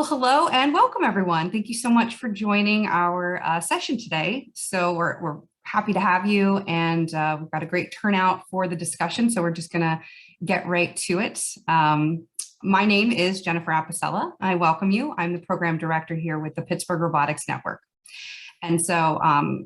Well, hello and welcome, everyone. Thank you so much for joining our session today. So we're happy to have you, and we've got a great turnout for the discussion. So we're just going to get right to it. My name is Jennifer Apicella. I welcome you. I'm the program director here with the Pittsburgh Robotics Network. And so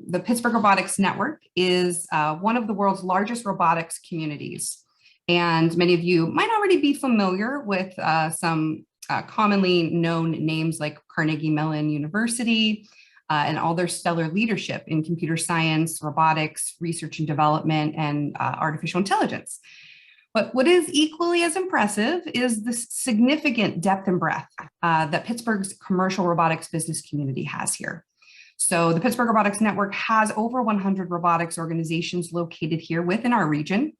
the Pittsburgh Robotics Network is one of the world's largest robotics communities. And many of you might already be familiar with some commonly known names like Carnegie Mellon University and all their stellar leadership in computer science, robotics, research and development, and artificial intelligence. But what is equally as impressive is the significant depth and breadth that Pittsburgh's commercial robotics business community has here. So the Pittsburgh Robotics Network has over 100 robotics organizations located here within our region,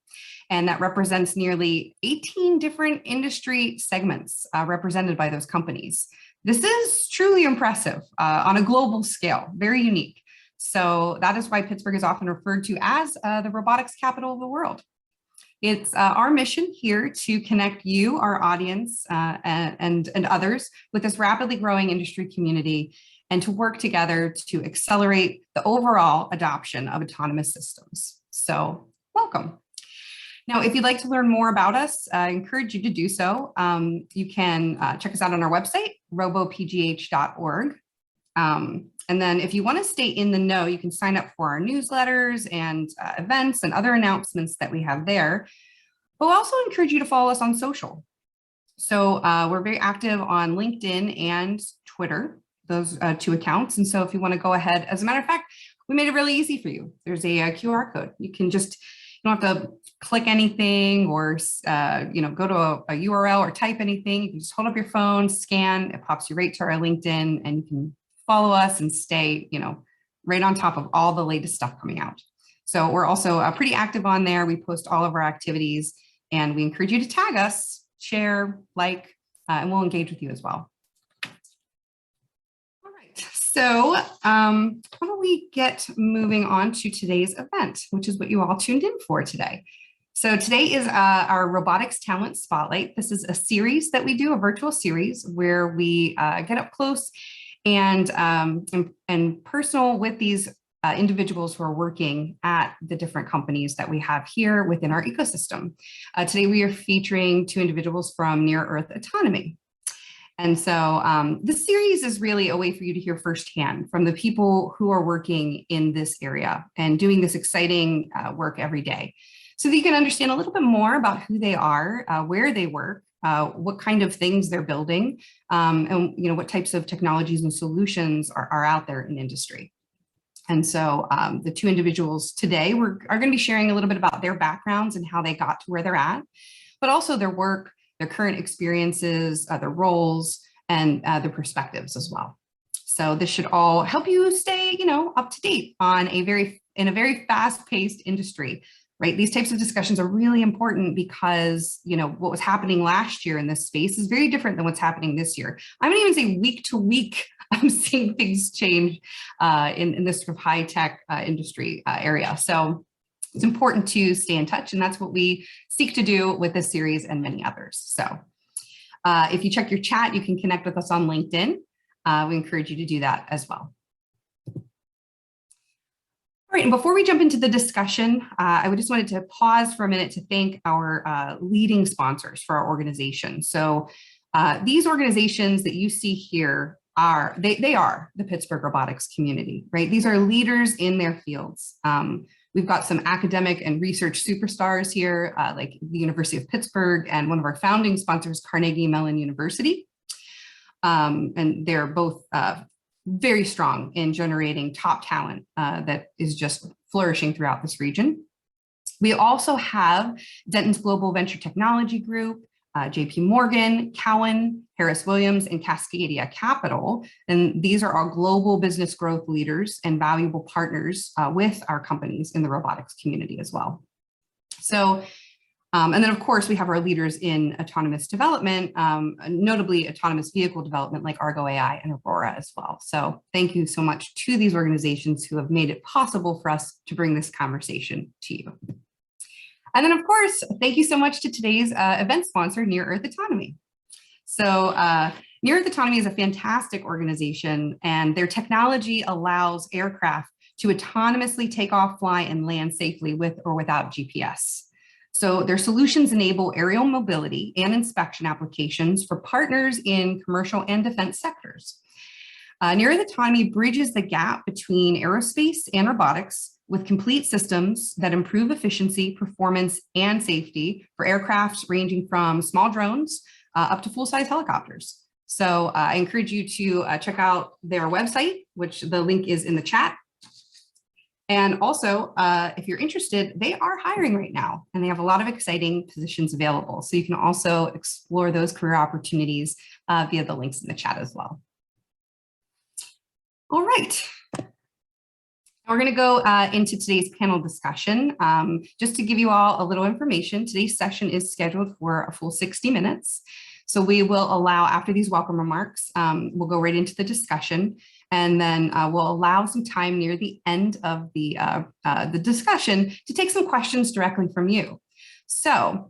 and that represents nearly 18 different industry segments represented by those companies. This is truly impressive on a global scale, very unique. So that is why Pittsburgh is often referred to as the robotics capital of the world. It's our mission here to connect you, our audience, and others with this rapidly growing industry community, and to work together to accelerate the overall adoption of autonomous systems. So welcome. Now, if you'd like to learn more about us, I encourage you to do so. You can check us out on our website, robopgh.org. And then if you want to stay in the know, you can sign up for our newsletters and events and other announcements that we have there. But we'll also encourage you to follow us on social. So we're very active on LinkedIn and Twitter, those two accounts. And so if you want to go ahead, as a matter of fact, we made it really easy for you. There's a QR code. You can just, you don't have to click anything or go to a URL or type anything. You can just hold up your phone, scan, it pops you right to our LinkedIn, and you can follow us and stay, right on top of all the latest stuff coming out. So we're also pretty active on there. We post all of our activities, and we encourage you to tag us, share, like, and we'll engage with you as well. All right, so why don't we get moving on to today's event, which is what you all tuned in for today. So today is our Robotics Talent Spotlight. This is a series that we do, a virtual series where we get up close and personal with these individuals who are working at the different companies that we have here within our ecosystem. Today we are featuring two individuals from Near Earth Autonomy. And so this series is really a way for you to hear firsthand from the people who are working in this area and doing this exciting work every day, so that you can understand a little bit more about who they are, where they work, what kind of things they're building, and what types of technologies and solutions are out there in industry. And so the two individuals today are going to be sharing a little bit about their backgrounds and how they got to where they're at, but also their work, their current experiences, their roles, and their perspectives as well. So this should all help you stay, up to date on in a very fast-paced industry. Right, these types of discussions are really important because what was happening last year in this space is very different than what's happening this year. I would even say week to week, I'm seeing things change in this sort of high tech industry area. So it's important to stay in touch, and that's what we seek to do with this series and many others. So if you check your chat, you can connect with us on LinkedIn. We encourage you to do that as well. All right, and before we jump into the discussion, I just wanted to pause for a minute to thank our leading sponsors for our organization. So these organizations that you see here are the Pittsburgh robotics community, right? These are leaders in their fields. We've got some academic and research superstars here, like the University of Pittsburgh and one of our founding sponsors, Carnegie Mellon University. And they're both very strong in generating top talent that is just flourishing throughout this region. We also have Denton's Global Venture Technology Group, JP Morgan, Cowen, Harris Williams, and Cascadia Capital. And these are our global business growth leaders and valuable partners with our companies in the robotics community as well. So, and then of course we have our leaders in autonomous development, notably autonomous vehicle development like Argo AI and Aurora as well. So thank you so much to these organizations who have made it possible for us to bring this conversation to you. And then of course, thank you so much to today's event sponsor, Near Earth Autonomy. So Near Earth Autonomy is a fantastic organization, and their technology allows aircraft to autonomously take off, fly, and land safely with or without GPS. So their solutions enable aerial mobility and inspection applications for partners in commercial and defense sectors. Near Earth Autonomy bridges the gap between aerospace and robotics with complete systems that improve efficiency, performance, and safety for aircrafts ranging from small drones up to full-size helicopters. So I encourage you to check out their website, which the link is in the chat. And also, if you're interested, they are hiring right now, and they have a lot of exciting positions available. So you can also explore those career opportunities via the links in the chat as well. All right. We're going to go into today's panel discussion. Just to give you all a little information, today's session is scheduled for a full 60 minutes. So we will allow, after these welcome remarks, we'll go right into the discussion, and then we'll allow some time near the end of the discussion to take some questions directly from you. So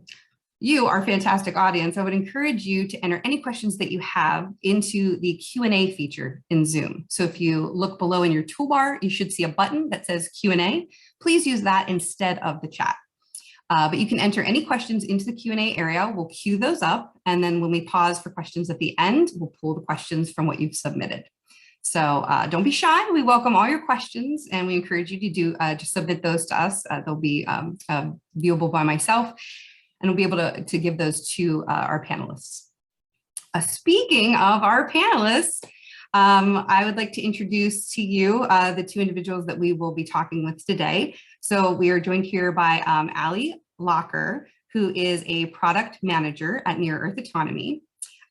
you, our fantastic audience, I would encourage you to enter any questions that you have into the Q&A feature in Zoom. So if you look below in your toolbar, you should see a button that says Q&A. Please use that instead of the chat. But you can enter any questions into the Q&A area. We'll queue those up. And then when we pause for questions at the end, we'll pull the questions from what you've submitted. So don't be shy. We welcome all your questions, and we encourage you to just submit those to us. They'll be viewable by myself, and we'll be able to give those to our panelists. Speaking of our panelists, I would like to introduce to you the two individuals that we will be talking with today. So we are joined here by Alli, Locher, who is a product manager at Near Earth Autonomy.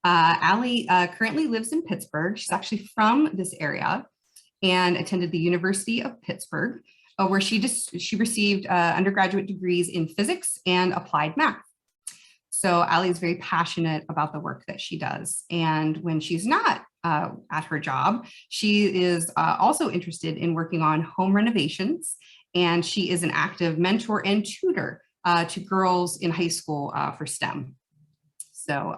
Alli currently lives in Pittsburgh. She's actually from this area and attended the University of Pittsburgh, where she received undergraduate degrees in physics and applied math. So Alli is very passionate about the work that she does. And when she's not at her job, she is also interested in working on home renovations. And she is an active mentor and tutor to girls in high school for STEM. So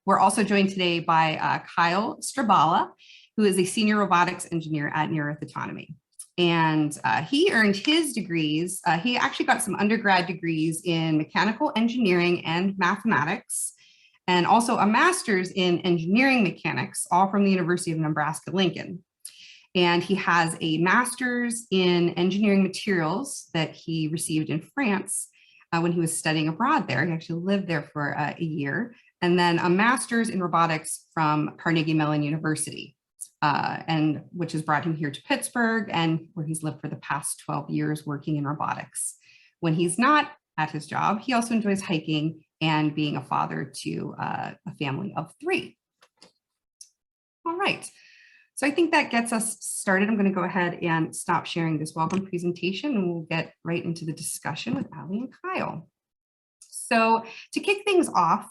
we're also joined today by Kyle Strabala, who is a senior robotics engineer at Near Earth Autonomy. And he earned his degrees. He actually got some undergrad degrees in mechanical engineering and mathematics, and also a master's in engineering mechanics, all from the University of Nebraska-Lincoln. And he has a master's in engineering materials that he received in France when he was studying abroad there. He actually lived there for a year. And then a master's in robotics from Carnegie Mellon University, and which has brought him here to Pittsburgh, and where he's lived for the past 12 years working in robotics. When he's not at his job, he also enjoys hiking and being a father to a family of 3. All right. So I think that gets us started. I'm going to go ahead and stop sharing this welcome presentation, and we'll get right into the discussion with Alli and Kyle. So to kick things off,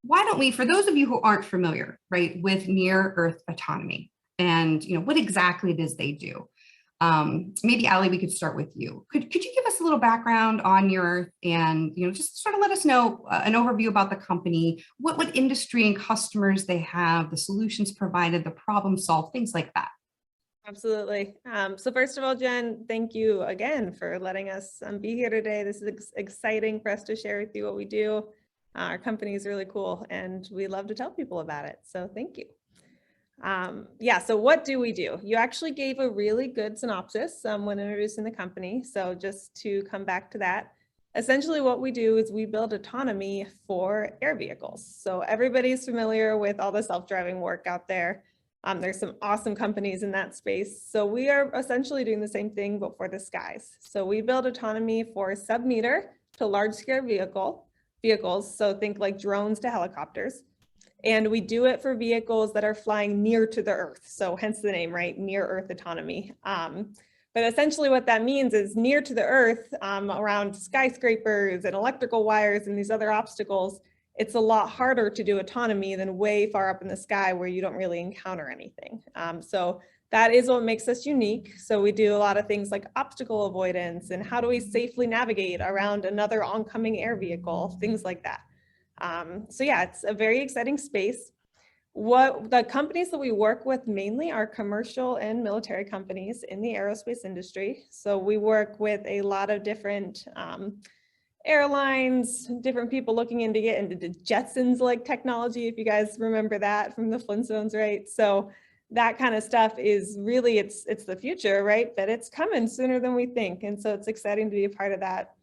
why don't we, for those of you who aren't familiar, right, with Near Earth Autonomy and what exactly it is they do, maybe Alli, we could start with you. Could you give us a little background on Near Earth and just sort of let us know an overview about the company, what industry and customers they have, the solutions provided, the problem solved, things like that. Absolutely. So first of all, Jen, thank you again for letting us be here today. This is exciting for us to share with you what we do. Our company is really cool, and we love to tell people about it. So thank you. Yeah, so what do we do? You actually gave a really good synopsis when introducing the company. So just to come back to that, essentially what we do is we build autonomy for air vehicles. So everybody's familiar with all the self-driving work out there. There's some awesome companies in that space. So we are essentially doing the same thing, but for the skies. So we build autonomy for sub-meter to large-scale vehicles. So think like drones to helicopters. And we do it for vehicles that are flying near to the Earth. So hence the name, right? Near Earth Autonomy. But essentially what that means is near to the Earth, around skyscrapers and electrical wires and these other obstacles, it's a lot harder to do autonomy than way far up in the sky where you don't really encounter anything. So that is what makes us unique. So we do a lot of things like obstacle avoidance and how do we safely navigate around another oncoming air vehicle, things like that. So yeah, it's a very exciting space. What the companies that we work with mainly are commercial and military companies in the aerospace industry. So we work with a lot of different airlines, different people looking into get into the Jetsons like technology, if you guys remember that from the Flintstones, right? So that kind of stuff is really, it's the future, right? But it's coming sooner than we think. And so it's exciting to be a part of that.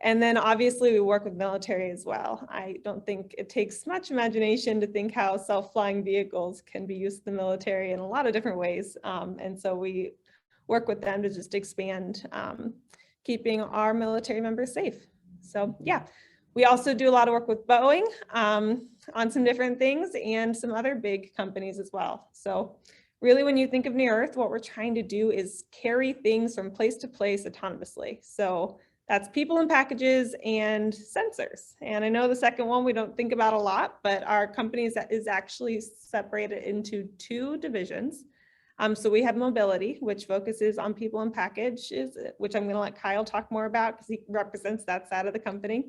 And then obviously we work with military as well. I don't think it takes much imagination to think how self-flying vehicles can be used in the military in a lot of different ways. And so we work with them to just expand keeping our military members safe. So yeah, we also do a lot of work with Boeing on some different things and some other big companies as well. So really, when you think of Near Earth, what we're trying to do is carry things from place to place autonomously. So that's people and packages and sensors. And I know the second one we don't think about a lot, but our company is actually separated into two divisions. So we have mobility, which focuses on people and packages, which I'm going to let Kyle talk more about because he represents that side of the company.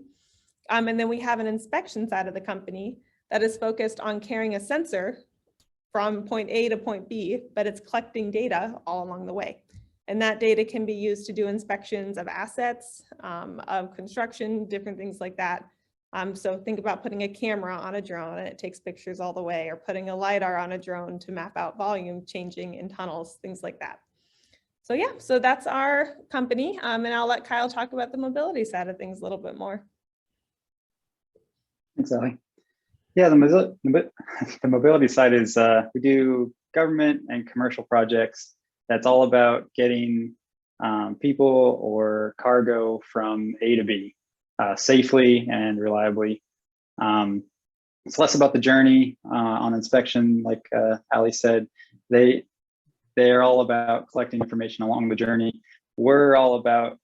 And then we have an inspection side of the company that is focused on carrying a sensor from point A to point B, but it's collecting data all along the way. And that data can be used to do inspections of assets, of construction, different things like that. So think about putting a camera on a drone and it takes pictures all the way, or putting a LiDAR on a drone to map out volume changing in tunnels, things like that. So yeah, so that's our company. And I'll let Kyle talk about the mobility side of things a little bit more. Thanks, Alli. Yeah, the mobility side is we do government and commercial projects. That's all about getting people or cargo from A to B safely and reliably. It's less about the journey on inspection, like Alli said. They're all about collecting information along the journey. We're all about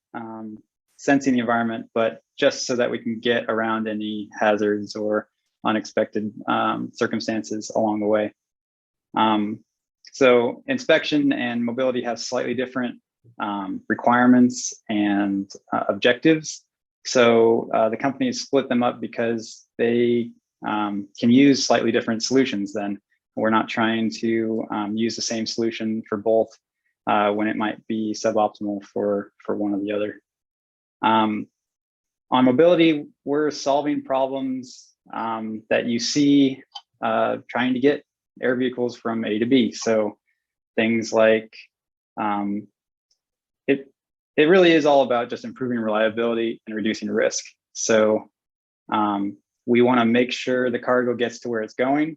sensing the environment, but just so that we can get around any hazards or unexpected circumstances along the way. So inspection and mobility have slightly different requirements and objectives. So the companies split them up because they can use slightly different solutions then. We're not trying to use the same solution for both when it might be suboptimal for one or the other. On mobility, we're solving problems that you see trying to get air vehicles from A to B. So things like, it really is all about just improving reliability and reducing risk. So we want to make sure the cargo gets to where it's going,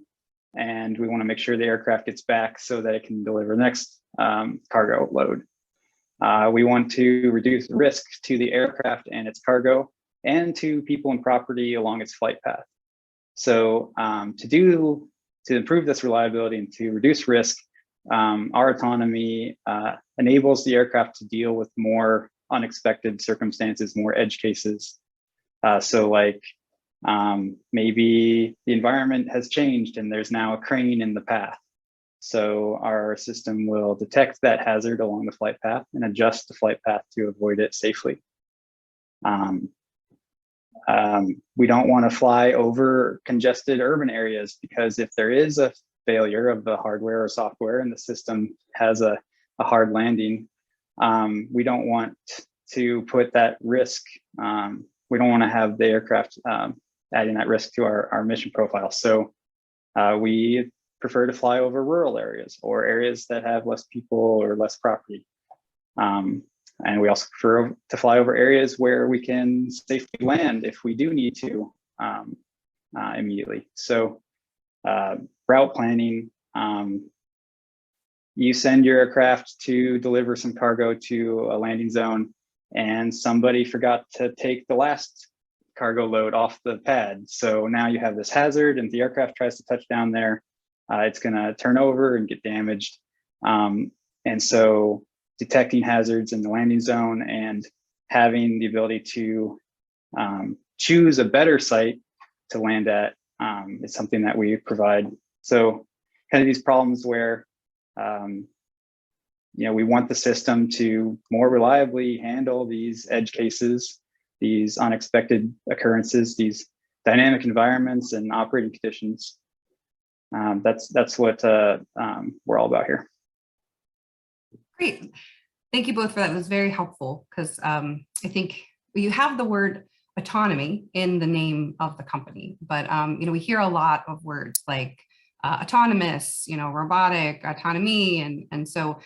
and we want to make sure the aircraft gets back so that it can deliver the next cargo load. We want to reduce risk to the aircraft and its cargo and to people and property along its flight path. So to improve this reliability and to reduce risk, our autonomy enables the aircraft to deal with more unexpected circumstances, more edge cases. So like maybe the environment has changed and there's now a crane in the path. So our system will detect that hazard along the flight path and adjust the flight path to avoid it safely. We don't want to fly over congested urban areas, because if there is a failure of the hardware or software and the system has a hard landing, we don't want to put that risk. We don't want to have the aircraft adding that risk to our mission profile. So we prefer to fly over rural areas or areas that have less people or less property. And we also prefer to fly over areas where we can safely land if we do need to immediately. So route planning, you send your aircraft to deliver some cargo to a landing zone, and somebody forgot to take the last cargo load off the pad. So now you have this hazard, and the aircraft tries to touch down there, it's going to turn over and get damaged. And so detecting hazards in the landing zone and having the ability to choose a better site to land at is something that we provide. So kind of these problems where we want the system to more reliably handle these edge cases, these unexpected occurrences, these dynamic environments and operating conditions. That's what we're all about here. Great. Thank you both for that. It was very helpful because I think you have the word autonomy in the name of the company, but we hear a lot of words like autonomous, robotic, autonomy, and so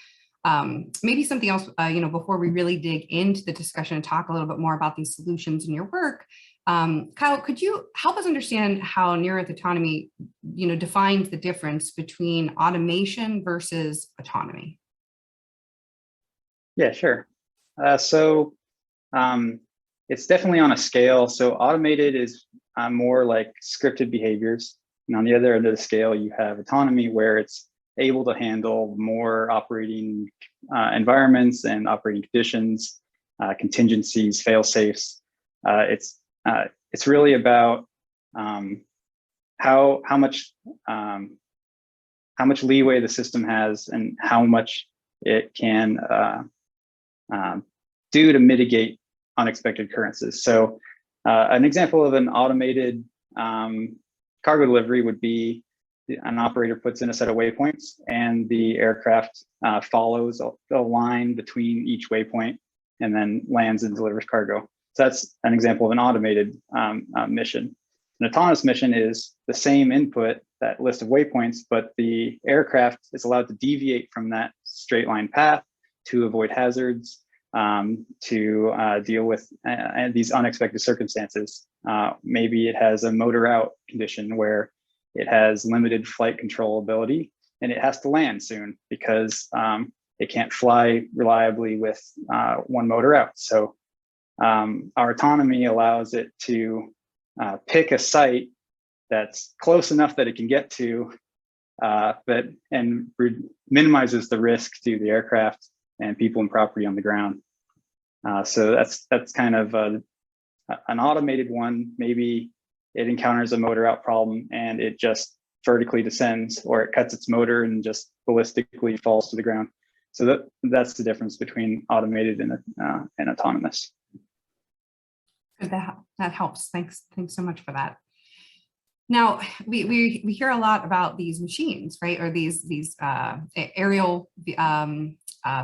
maybe something else, before we really dig into the discussion and talk a little bit more about these solutions in your work. Kyle, could you help us understand how Near Earth Autonomy, defines the difference between automation versus autonomy? Yeah, sure. So it's definitely on a scale. So automated is more like scripted behaviors. And on the other end of the scale, you have autonomy, where it's able to handle more operating environments and operating conditions, contingencies, fail-safes. It's really about how much leeway the system has and how much it can do to mitigate unexpected occurrences. So an example of an automated cargo delivery would be an operator puts in a set of waypoints and the aircraft follows a line between each waypoint and then lands and delivers cargo. So that's an example of an automated mission. An autonomous mission is the same input, that list of waypoints, but the aircraft is allowed to deviate from that straight line path to avoid hazards, to deal with these unexpected circumstances. Maybe it has a motor out condition where it has limited flight control ability and it has to land soon because it can't fly reliably with one motor out. So our autonomy allows it to pick a site that's close enough that it can get to, and minimizes the risk to the aircraft and people and property on the ground. So that's kind of an automated one. Maybe it encounters a motor out problem and it just vertically descends, or it cuts its motor and just ballistically falls to the ground. So that's the difference between automated and autonomous. That helps. Thanks so much for that. Now, we hear a lot about these machines, right? Or these aerial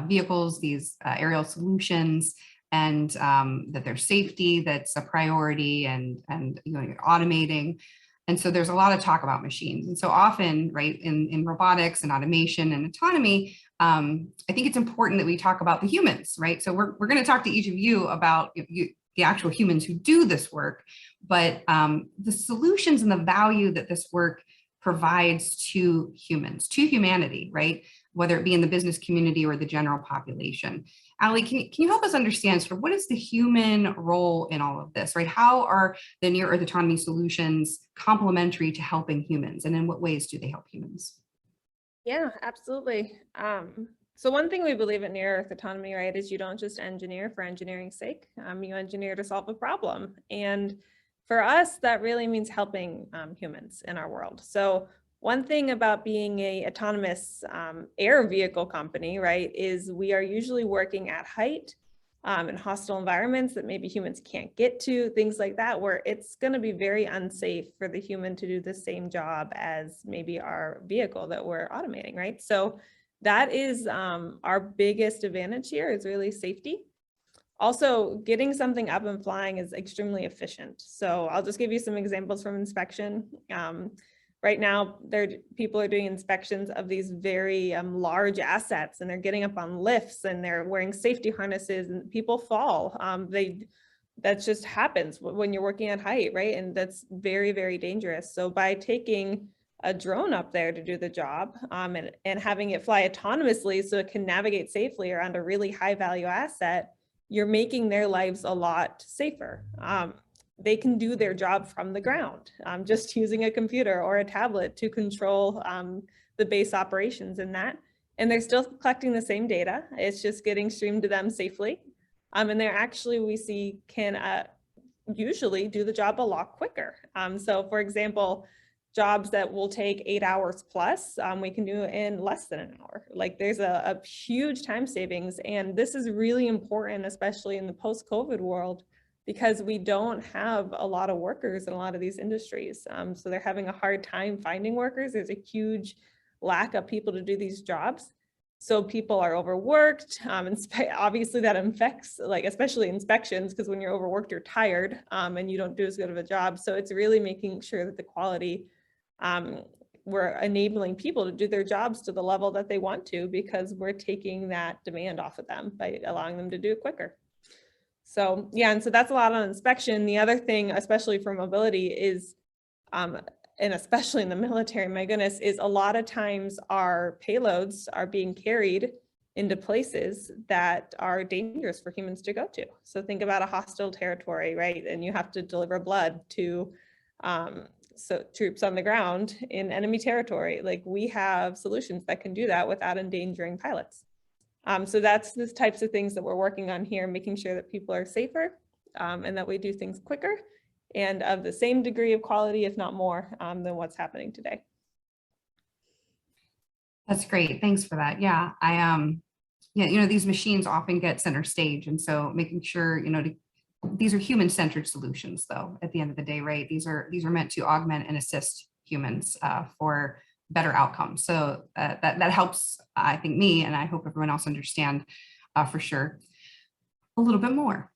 vehicles, these aerial solutions, and that their safety, that's a priority, and you're automating. And so there's a lot of talk about machines. And so often, right, in robotics and automation and autonomy, I think it's important that we talk about the humans, right? So we're going to talk to each of you about the actual humans who do this work, but the solutions and the value that this work provides to humans, to humanity, right? Whether it be in the business community or the general population. Alli, can you help us understand sort of what is the human role in all of this, right? How are the Near Earth Autonomy solutions complementary to helping humans, and in what ways do they help humans? Yeah, absolutely. So one thing we believe at Near Earth Autonomy, right, is you don't just engineer for engineering's sake. You engineer to solve a problem. And for us, that really means helping humans in our world. So one thing about being a autonomous air vehicle company, right, is we are usually working at height in hostile environments that maybe humans can't get to, things like that, where it's going to be very unsafe for the human to do the same job as maybe our vehicle that we're automating, right? So that is our biggest advantage here, is really safety. Also, getting something up and flying is extremely efficient. So I'll just give you some examples from inspection. Right now, people are doing inspections of these very large assets, and they're getting up on lifts and they're wearing safety harnesses, and people fall. That just happens when you're working at height, right? And that's very, very dangerous. So by taking a drone up there to do the job and having it fly autonomously so it can navigate safely around a really high value asset, you're making their lives a lot safer. They can do their job from the ground, just using a computer or a tablet to control the base operations in that. And they're still collecting the same data. It's just getting streamed to them safely. And they're actually, we see, can usually do the job a lot quicker. So for example, jobs that will take 8 hours plus, we can do in less than an hour. Like, there's a huge time savings. And this is really important, especially in the post-COVID world, because we don't have a lot of workers in a lot of these industries. So they're having a hard time finding workers. There's a huge lack of people to do these jobs. So people are overworked, and obviously that affects, like, especially inspections, because when you're overworked, you're tired, and you don't do as good of a job. So it's really making sure that the quality, we're enabling people to do their jobs to the level that they want to, because we're taking that demand off of them by allowing them to do it quicker. So yeah, and so that's a lot on inspection. The other thing, especially for mobility, is, and especially in the military, my goodness, is a lot of times our payloads are being carried into places that are dangerous for humans to go to. So think about a hostile territory, right? And you have to deliver blood to so troops on the ground in enemy territory. Like, we have solutions that can do that without endangering pilots. So that's the types of things that we're working on here, making sure that people are safer, and that we do things quicker and of the same degree of quality, if not more, than what's happening today. That's great. Thanks for that. Yeah, yeah, these machines often get center stage. And so making sure, these are human-centered solutions, though, at the end of the day, right? These are meant to augment and assist humans for better outcomes. So that helps, I think, me, and I hope everyone else understand for sure a little bit more.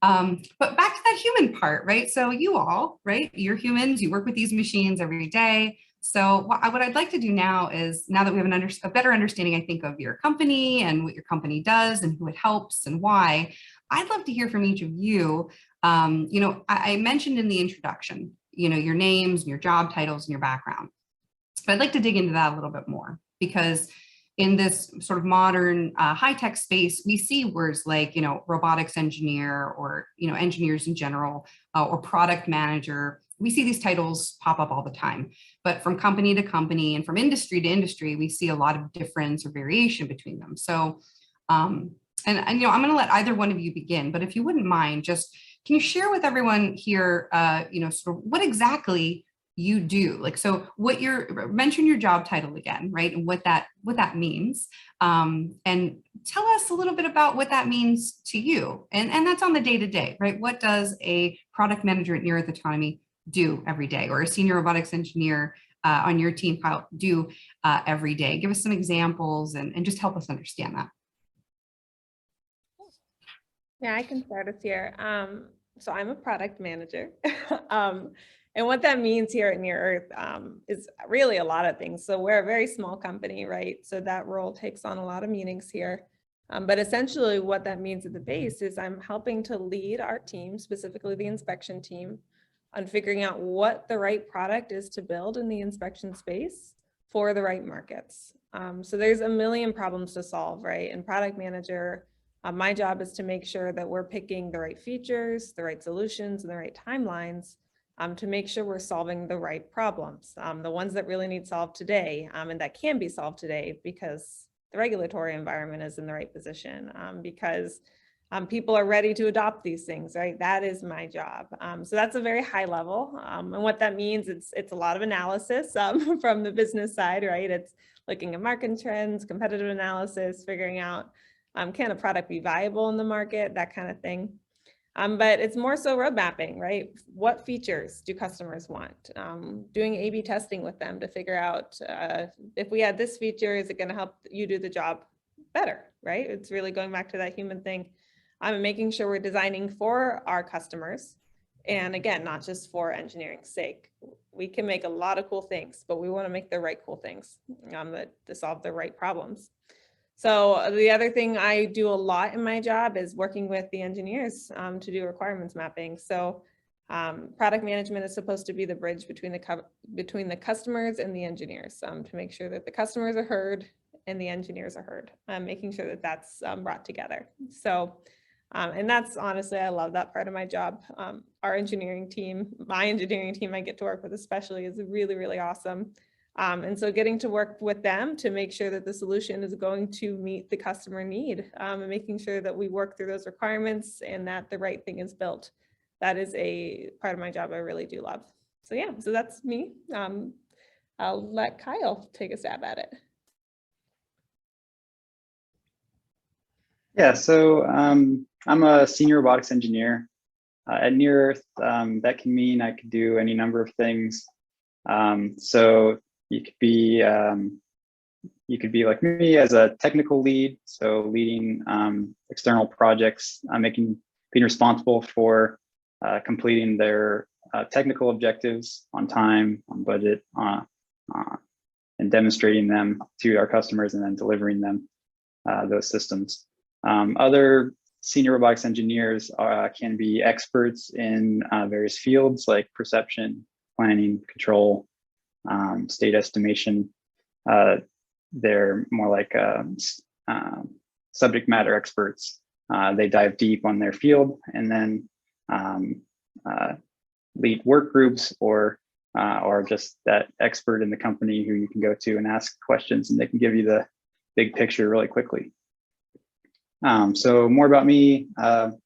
But back to that human part, right? So you all, right? You're humans, you work with these machines every day. So what I'd like to do now is, now that we have a better understanding, I think, of your company and what your company does and who it helps and why, I'd love to hear from each of you. I mentioned in the introduction, your names and your job titles and your background. But I'd like to dig into that a little bit more, because in this sort of modern high-tech space, we see words like, robotics engineer, or, engineers in general, or product manager. We see these titles pop up all the time, but from company to company and from industry to industry, we see a lot of difference or variation between them. So, and I'm going to let either one of you begin, but if you wouldn't mind, just can you share with everyone here, sort of what exactly you do? Like, so mention your job title again, right? And what that means. And tell us a little bit about what that means to you. And that's on the day-to-day, right? What does a product manager at Near Earth Autonomy do every day, or a senior robotics engineer on your team do every day? Give us some examples and just help us understand that. Yeah, I can start us here. So I'm a product manager. And what that means here at Near Earth is really a lot of things. So we're a very small company, right? So that role takes on a lot of meanings here. But essentially what that means at the base is I'm helping to lead our team, specifically the inspection team, on figuring out what the right product is to build in the inspection space for the right markets. So there's a million problems to solve, right? And product manager, my job is to make sure that we're picking the right features, the right solutions, and the right timelines to make sure we're solving the right problems, the ones that really need solved today, and that can be solved today because the regulatory environment is in the right position, because people are ready to adopt these things, right? That is my job. So that's a very high level. And what that means, it's a lot of analysis from the business side, right? It's looking at market trends, competitive analysis, figuring out, can a product be viable in the market, that kind of thing. But it's more so road mapping, right? What features do customers want? Doing A/B testing with them to figure out if we add this feature, is it going to help you do the job better, right? It's really going back to that human thing. I'm making sure we're designing for our customers. And again, not just for engineering's sake. We can make a lot of cool things, but we want to make the right cool things to solve the right problems. So the other thing I do a lot in my job is working with the engineers to do requirements mapping. So product management is supposed to be the bridge between the customers and the engineers to make sure that the customers are heard and the engineers are heard, making sure that that's brought together. So, and that's honestly, I love that part of my job. Our engineering team, my engineering team I get to work with especially, is really, really awesome. And so getting to work with them to make sure that the solution is going to meet the customer need, and making sure that we work through those requirements and that the right thing is built. That is a part of my job I really do love. So yeah, so that's me. I'll let Kyle take a stab at it. Yeah, so I'm a senior robotics engineer. At Near Earth, that can mean I could do any number of things. So you could be like me as a technical lead, so leading external projects, being responsible for completing their technical objectives on time, on budget, and demonstrating them to our customers and then delivering them those systems. Other senior robotics engineers can be experts in various fields like perception, planning, control, state estimation. They're more like subject matter experts. They dive deep on their field and then lead work groups or just that expert in the company who you can go to and ask questions, and they can give you the big picture really quickly. So more about me. So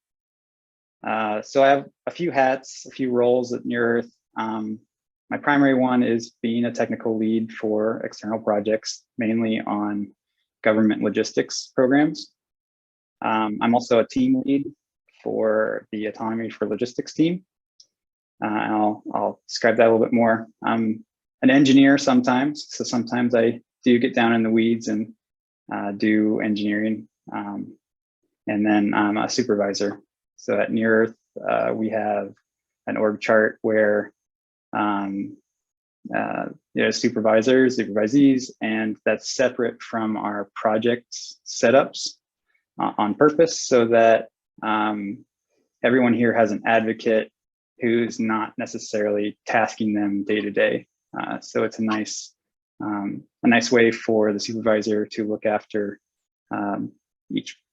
I have a few hats, a few roles at Near Earth. My primary one is being a technical lead for external projects, mainly on government logistics programs. I'm also a team lead for the Autonomy for Logistics team. I'll describe that a little bit more. I'm an engineer sometimes, so sometimes I do get down in the weeds and do engineering. And then I'm a supervisor. So at Near Earth, we have an org chart where supervisors, supervisees, and that's separate from our project setups on purpose, so that everyone here has an advocate who's not necessarily tasking them day to day. So it's a nice way for the supervisor to look after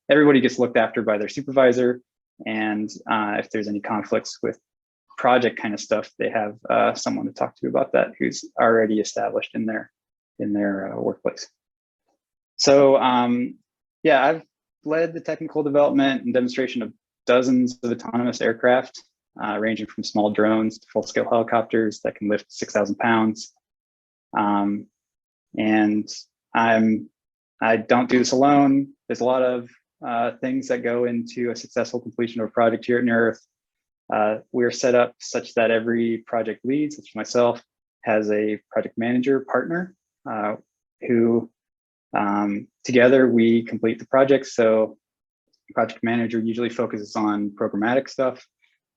everybody gets looked after by their supervisor, and if there's any conflicts with project kind of stuff, they have someone to talk to about that who's already established in their workplace. So yeah, I've led the technical development and demonstration of dozens of autonomous aircraft, ranging from small drones to full-scale helicopters that can lift 6,000 pounds. And I don't do this alone. There's a lot of things that go into a successful completion of a project here at Near Earth. We're set up such that every project lead, such as myself, has a project manager partner who together we complete the project. So the project manager usually focuses on programmatic stuff,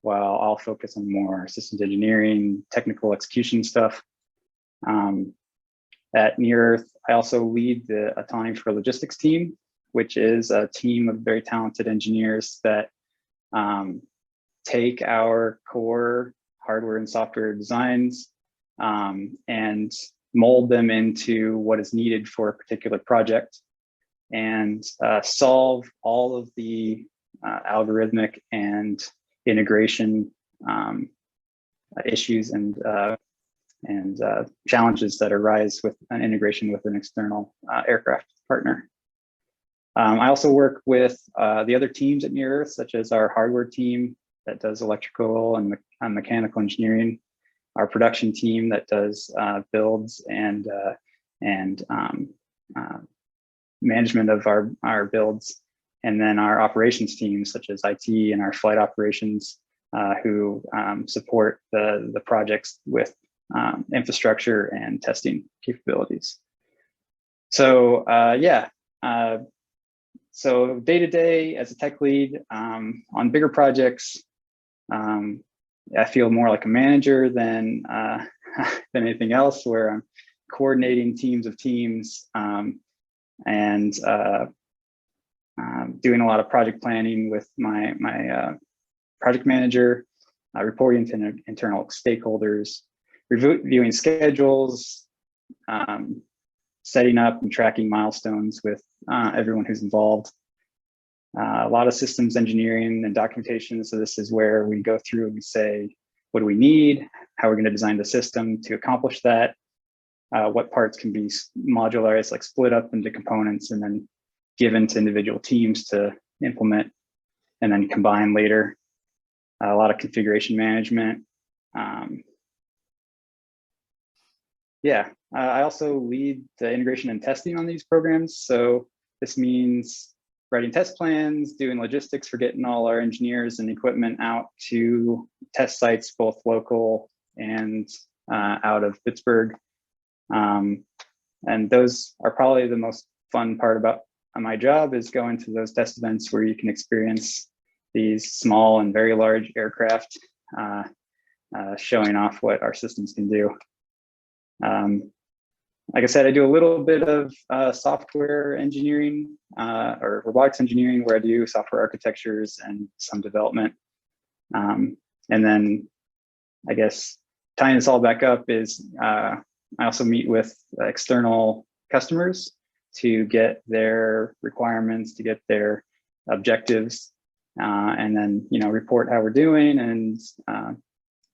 while I'll focus on more systems engineering, technical execution stuff. At Near Earth, I also lead the Autonomy for Logistics team, which is a team of very talented engineers that take our core hardware and software designs and mold them into what is needed for a particular project, and solve all of the algorithmic and integration issues and challenges that arise with an integration with an external aircraft partner. I also work with the other teams at Near Earth, such as our hardware team that does electrical and mechanical engineering, our production team that does builds and management of our builds, and then our operations teams such as IT and our flight operations who support the projects with infrastructure and testing capabilities. So yeah, so day to day as a tech lead on bigger projects, I feel more like a manager than anything else, where I'm coordinating teams of teams and doing a lot of project planning with my project manager, reporting to internal stakeholders, reviewing schedules, setting up and tracking milestones with everyone who's involved. A lot of systems engineering and documentation. So this is where we go through and we say, what do we need? How are we going to design the system to accomplish that? What parts can be modularized, like split up into components and then given to individual teams to implement and then combine later. A lot of configuration management. Yeah, I also lead the integration and testing on these programs. So this means writing test plans, doing logistics for getting all our engineers and equipment out to test sites, both local and out of Pittsburgh. And those are probably the most fun part about my job, is going to those test events where you can experience these small and very large aircraft showing off what our systems can do. Like I said, I do a little bit of software engineering or robotics engineering, where I do software architectures and some development. And then I guess tying this all back up is I also meet with external customers to get their requirements, to get their objectives, and then, you know, report how we're doing, and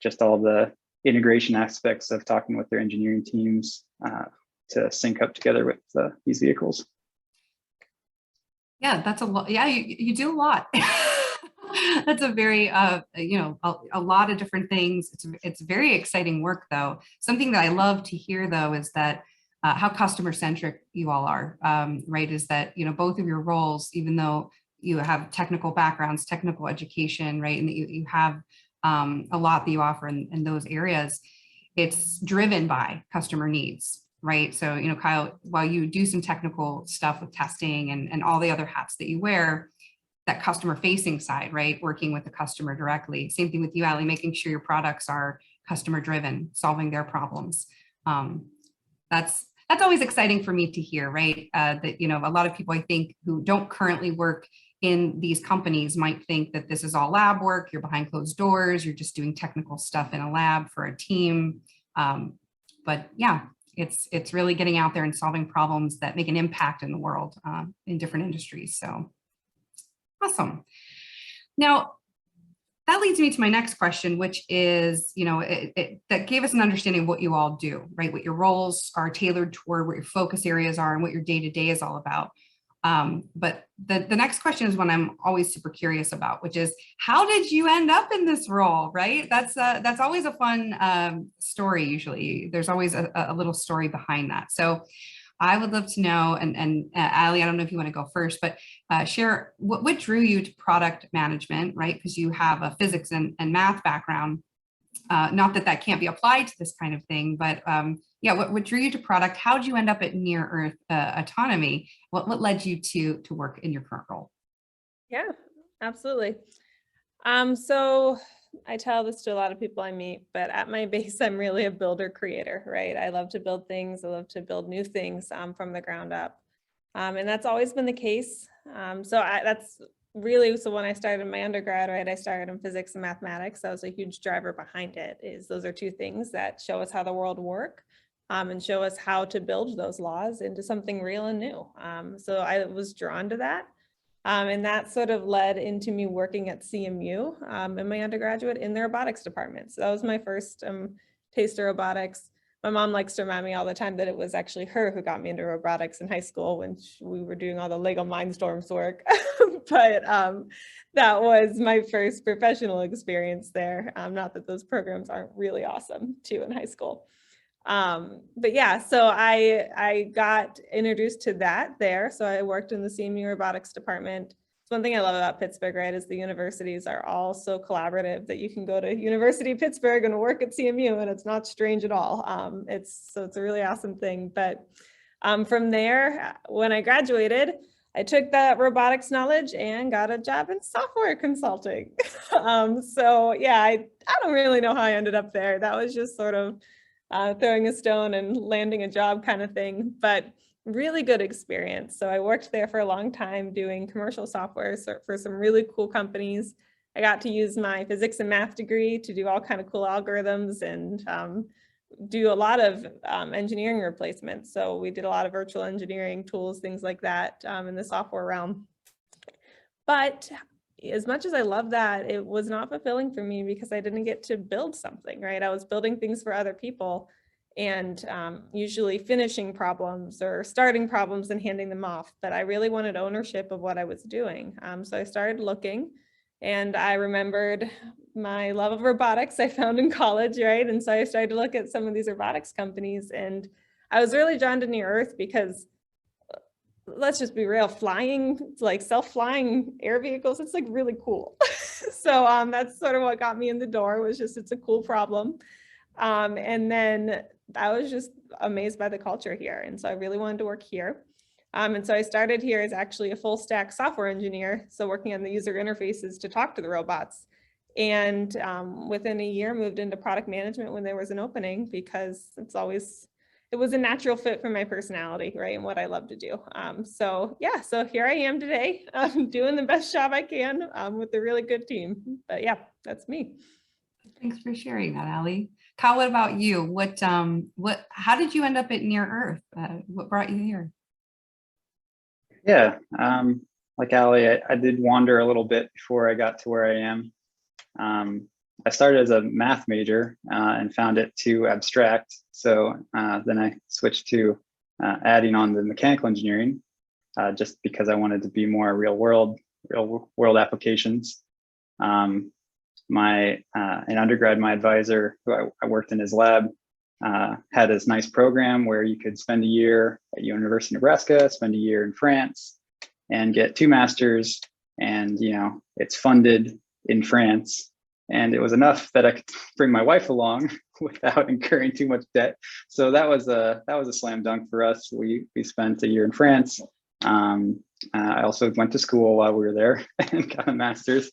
just all the integration aspects of talking with their engineering teams to sync up together with these vehicles. Yeah, that's a lot. Yeah, you do a lot. That's a very, you know, a lot of different things. It's very exciting work, though. Something that I love to hear, though, is that how customer centric you all are, right? Is that, you know, both of your roles, even though you have technical backgrounds, technical education, right, and that you have a lot that you offer in those areas, it's driven by customer needs, right? So, you know, Kyle, while you do some technical stuff with testing and all the other hats that you wear, that customer facing side, right? Working with the customer directly. Same thing with you, Alli, making sure your products are customer driven, solving their problems. That's always exciting for me to hear, right? That, you know, a lot of people, I think, who don't currently work in these companies might think that this is all lab work, you're behind closed doors, you're just doing technical stuff in a lab for a team. But yeah, it's really getting out there and solving problems that make an impact in the world in different industries. So awesome. Now, that leads me to my next question, which is, you know, that gave us an understanding of what you all do, right? What your roles are tailored toward, what your focus areas are, and what your day-to-day is all about. But the next question is one I'm always super curious about, which is, how did you end up in this role, right? That's always a fun story. Usually there's always a little story behind that. So I would love to know, and Alli, I don't know if you want to go first, but share what drew you to product management, right? Because you have a physics and math background. Not that can't be applied to this kind of thing, but yeah, what drew you to product? How did you end up at Near Earth Autonomy? What led you to work in your current role? Yeah, absolutely. So I tell this to a lot of people I meet, but at my base, I'm really a builder creator, right? I love to build things. I love to build new things from the ground up. And that's always been the case. That's really, so when I started my undergrad, right, I started in physics and mathematics. That was a huge driver behind it, is those are two things that show us how the world works and show us how to build those laws into something real and new. So I was drawn to that. And that sort of led into me working at CMU in my undergraduate in the robotics department. So that was my first taste of robotics. My mom likes to remind me all the time that it was actually her who got me into robotics in high school when we were doing all the Lego Mindstorms work. But that was my first professional experience there. Not that those programs aren't really awesome too in high school. But yeah, so I got introduced to that there. So I worked in the CMU robotics department. It's one thing I love about Pittsburgh, right, is the universities are all so collaborative that you can go to University of Pittsburgh and work at CMU, and it's not strange at all. It's a really awesome thing. But from there, when I graduated, I took that robotics knowledge and got a job in software consulting. So yeah, I don't really know how I ended up there. That was just sort of throwing a stone and landing a job kind of thing, but really good experience. So I worked there for a long time doing commercial software for some really cool companies. I got to use my physics and math degree to do all kind of cool algorithms and do a lot of engineering replacements. So we did a lot of virtual engineering tools, things like that in the software realm. But as much as I love that, it was not fulfilling for me because I didn't get to build something, right? I was building things for other people and usually finishing problems or starting problems and handing them off. But I really wanted ownership of what I was doing. So I started looking, and I remembered my love of robotics I found in college, right? And so I started to look at some of these robotics companies, and I was really drawn to Near Earth because let's just be real, flying, like self-flying air vehicles, it's like really cool. So that's sort of what got me in the door, was just, it's a cool problem. And then I was just amazed by the culture here. And so I really wanted to work here. And so I started here as actually a full stack software engineer. So working on the user interfaces to talk to the robots. And within a year moved into product management when there was an opening, because it was a natural fit for my personality, right? And what I love to do. So yeah, so here I am today, doing the best job I can with a really good team. But yeah, that's me. Thanks for sharing that, Alli. Kyle, what about you? How did you end up at Near Earth? What brought you here? Yeah, like Alli, I did wander a little bit before I got to where I am. I started as a math major and found it too abstract. So then I switched to adding on the mechanical engineering just because I wanted to be more real world applications. In undergrad, my advisor, who I worked in his lab, had this nice program where you could spend a year at University of Nebraska, spend a year in France, and get 2 masters. And it's funded in France, and it was enough that I could bring my wife along without incurring too much debt. So that was a slam dunk for us. We spent a year in France. I also went to school while we were there and got a master's.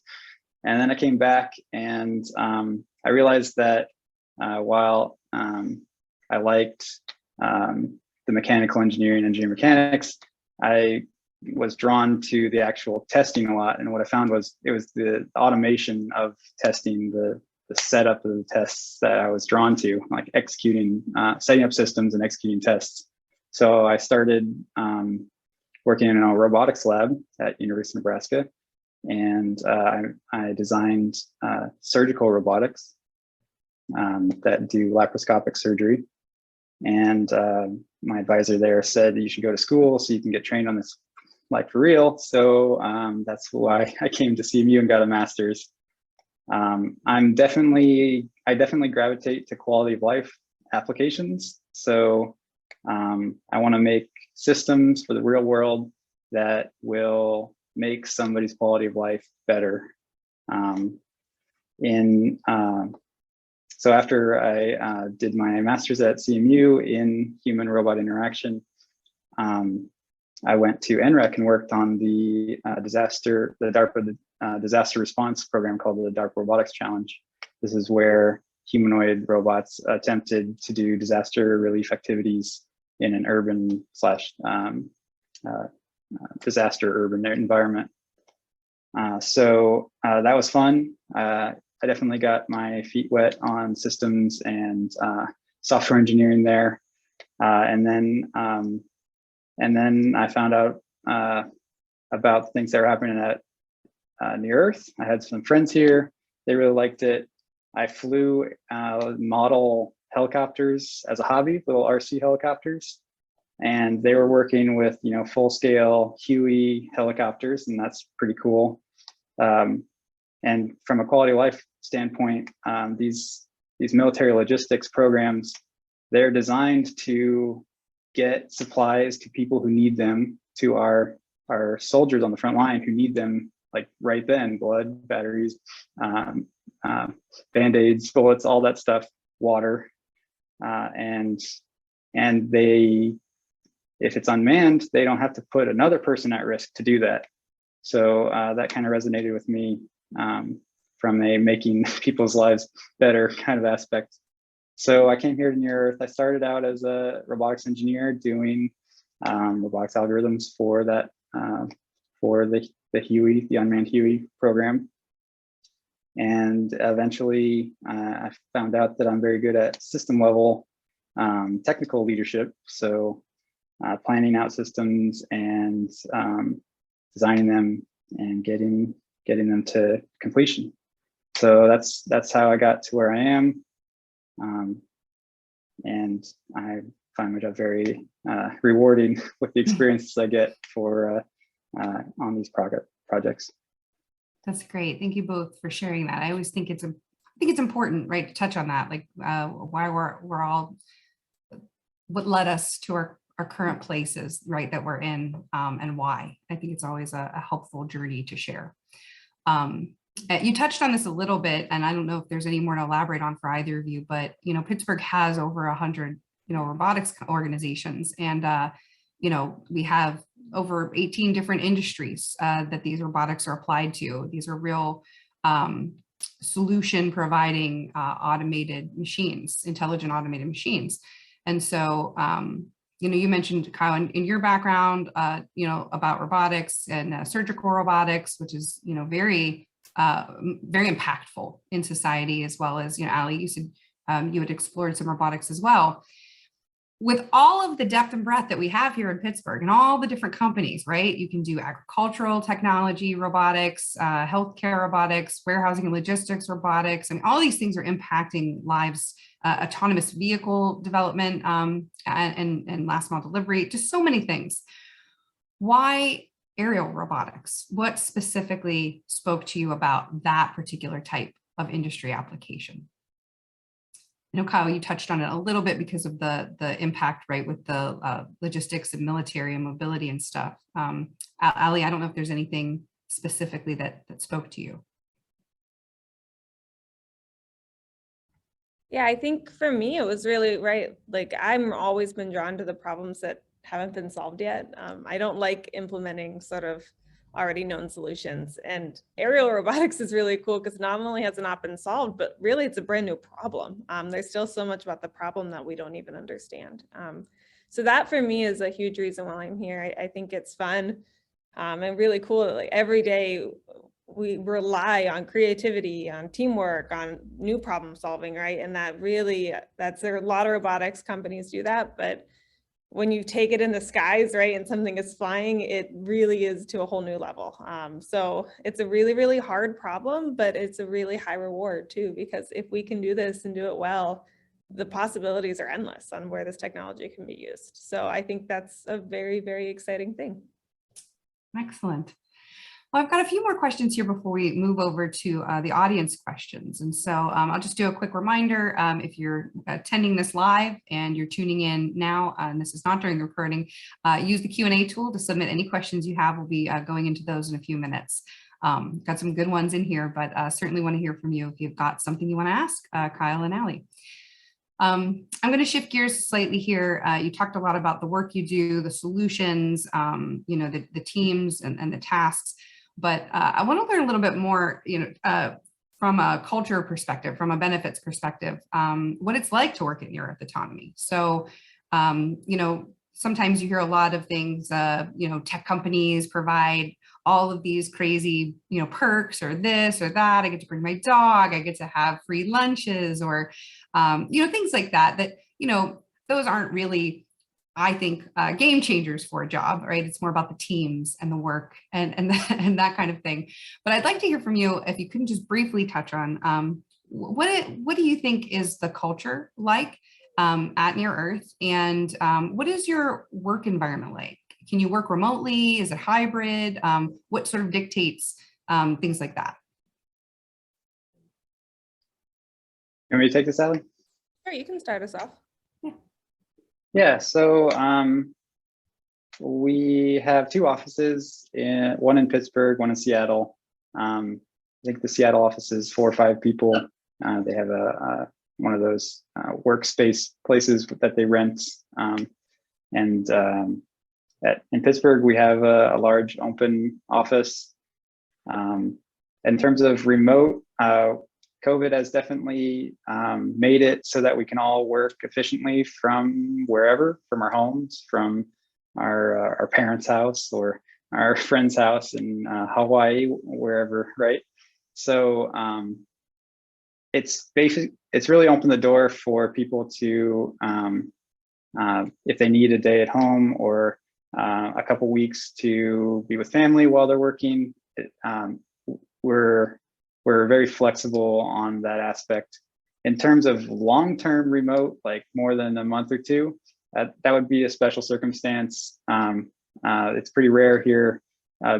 And then I came back, and I realized that while I liked the mechanical engineering, engineering mechanics, I was drawn to the actual testing a lot. And what I found was it was the automation of testing, the setup of the tests that I was drawn to, like executing, setting up systems and executing tests. So I started working in a robotics lab at University of Nebraska. And I designed surgical robotics that do laparoscopic surgery. And my advisor there said that you should go to school so you can get trained on this like for real. So that's why I came to CMU and got a master's. I definitely gravitate to quality of life applications. So I want to make systems for the real world that will make somebody's quality of life better. So after I did my master's at CMU in human robot interaction, I went to NREC and worked on the DARPA disaster response program called the DARPA Robotics Challenge. This is where humanoid robots attempted to do disaster relief activities in an urban disaster urban environment. So that was fun. I definitely got my feet wet on systems and software engineering there. And then I found out about things that were happening at Near Earth. I had some friends here. They really liked it. I flew model helicopters as a hobby, little RC helicopters. And they were working with, full-scale Huey helicopters, and that's pretty cool. And from a quality of life standpoint, these military logistics programs, they're designed to get supplies to people who need them, to our soldiers on the front line who need them, like right then: blood, batteries, Band-Aids, bullets, all that stuff, water, and they, if it's unmanned, they don't have to put another person at risk to do that. So that kind of resonated with me from a making people's lives better kind of aspect. So I came here to Near Earth. I started out as a robotics engineer doing robotics algorithms for that, for the Huey, the unmanned Huey program. And eventually I found out that I'm very good at system level technical leadership. So planning out systems and designing them and getting them to completion. So that's how I got to where I am. And I find my job very rewarding with the experiences I get for on these projects. That's great. Thank you both for sharing that. I always think it's important, right, to touch on that, like why we're all, what led us to our current places, right, that we're in, and why. I think it's always a helpful journey to share. You touched on this a little bit, and I don't know if there's any more to elaborate on for either of you, but, Pittsburgh has over 100, robotics organizations, and, we have over 18 different industries that these robotics are applied to. These are real solution providing automated machines, intelligent automated machines. And so, you mentioned, Kyle, in your background, about robotics and surgical robotics, which is, very, very impactful in society, as well as, Alli, you said you had explored some robotics as well. With all of the depth and breadth that we have here in Pittsburgh and all the different companies, right? You can do agricultural technology robotics, healthcare robotics, warehousing and logistics robotics. I mean, all these things are impacting lives, autonomous vehicle development, and last mile delivery, just so many things. Why aerial robotics? What specifically spoke to you about that particular type of industry application? Kyle, you touched on it a little bit because of the impact, right, with the logistics and military and mobility and stuff. Alli, I don't know if there's anything specifically that spoke to you. Yeah, I think for me, it was really right. Like, I'm always been drawn to the problems that haven't been solved yet. I don't like implementing sort of already known solutions, and aerial robotics is really cool because not only has it not been solved, but really it's a brand new problem. There's still so much about the problem that we don't even understand. So that for me is a huge reason why I'm here. I think it's fun and really cool. Like, every day we rely on creativity, on teamwork, on new problem solving, right? And there are a lot of robotics companies do that, but when you take it in the skies, right, and something is flying, it really is to a whole new level. So it's a really, really hard problem, but it's a really high reward too, because if we can do this and do it well, the possibilities are endless on where this technology can be used. So I think that's a very, very exciting thing. Excellent. Well, I've got a few more questions here before we move over to the audience questions. And so I'll just do a quick reminder. If you're attending this live and you're tuning in now, and this is not during the recording, use the Q&A tool to submit any questions you have. We'll be going into those in a few minutes. Got some good ones in here, but certainly want to hear from you if you've got something you want to ask Kyle and Alli. I'm going to shift gears slightly here. You talked a lot about the work you do, the solutions, the teams and the tasks. But I want to learn a little bit more, from a culture perspective, from a benefits perspective, what it's like to work at Near Earth Autonomy. So, sometimes you hear a lot of things, tech companies provide all of these crazy, perks or this or that. I get to bring my dog, I get to have free lunches or, things like that, those aren't really, I think, game changers for a job, right? It's more about the teams and the work and that kind of thing. But I'd like to hear from you, if you couldn't just briefly touch on what do you think is the culture like at Near Earth, and what is your work environment like? Can you work remotely? Is it hybrid? What sort of dictates things like that? You want me to take this, Alli? Sure, you can start us off. Yeah, so we have two offices, one in Pittsburgh, one in Seattle. I think the Seattle office is 4 or 5 people. They have one of those workspace places that they rent. In Pittsburgh, we have a large open office. In terms of remote, COVID has definitely made it so that we can all work efficiently from wherever, from our homes, from our parents' house or our friend's house in Hawaii, wherever, right? So it's really opened the door for people to, if they need a day at home or a couple weeks to be with family while they're working, we're very flexible on that aspect. In terms of long-term remote, like more than a month or two, that would be a special circumstance. It's pretty rare here